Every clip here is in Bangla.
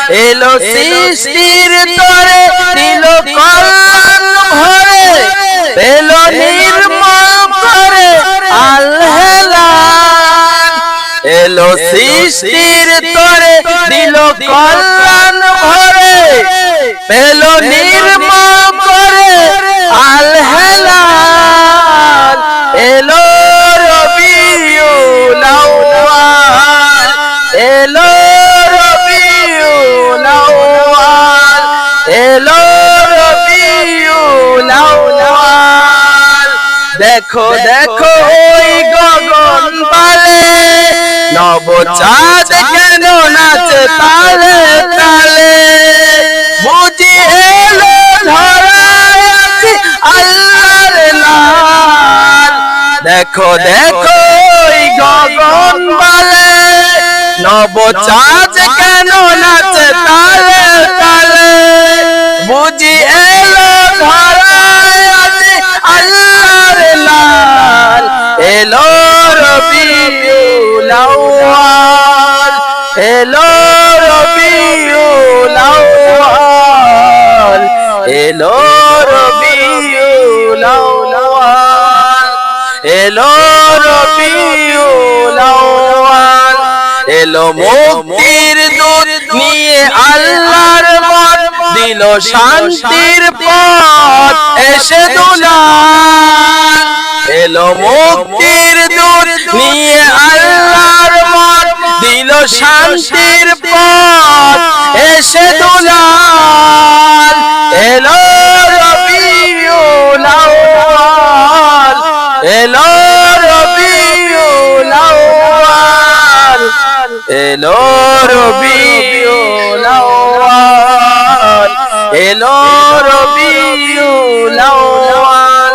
এলো সৃষ্টির তরে দিল কল্যাণ ভরে পেলো নির্মল করে আল হেলাল এলো সৃষ্টির তরে দিল কল্যাণ ভরে পেলো নির্মল করে আল হেলাল এলো রবিউল আউয়াল এলো রবিউল আউয়াল এলো রবিউল আউয়াল দেখো দেখো ওই গগন পালে নব চাঁদ কেন নাচে তালে তালে বুঝি এলো ধরায় আল্লাহর লাল দেখো দেখো ওই গগন পালে নব চাঁদ কেন নাচে তালে তালে বুঝি এলো ধরায় আল্লাহর লাল এলো রবিউল আউয়াল এলো রবিউল আউয়াল এলো রবিউল আউয়াল এলো রবিউল আউয়াল এলো মুক্তির দূত নিয়ে আল্লাহর মত দিল শান্তির পথ এসে দুলাল এলো মুক্তির দূত নিয়ে আল্লাহর মত দিল শান্তির পথ এসে দুলাল এলো রবিউল আউয়াল এলো রবিউল আউয়াল এলো রবিউল আউয়াল এলো রবিউল আউয়াল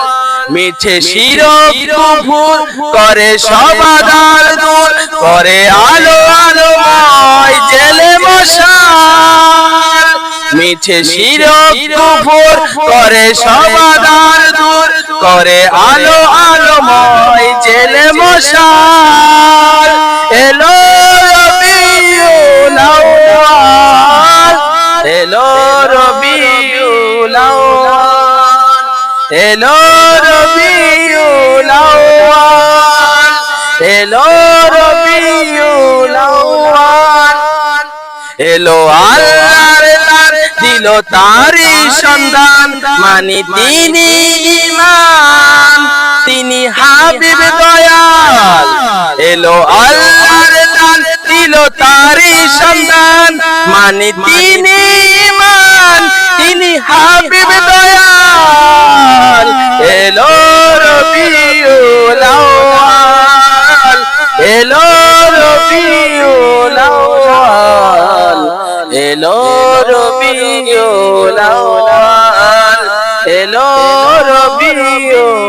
মিঠে শিরক কুফুর করে সবাদার দূর করে আলো আলোময় জেলে মশাল মিঠে শিরক কুফুর করে সবাদার দূর করে আলো আলোময় জেলে মশাল এলো রবিউল আউয়াল এলো রবিউল আউয়াল এলো রবিউল আউয়াল এলো রবিউল আউয়াল এলো আল্লাহর লাল দিল তারি সন্ধান মানি তিনি ইমাম তিনি হাবিব দয়াল এলো আল্লাহর লাল দিল তারি সন্ধান মানি তিনি ইমাম তিনি হাবিব দয়াল এলো রবিউল আউয়াল এলো রবিউল আউয়াল এলো রবিউল আউয়াল এলো রবিউল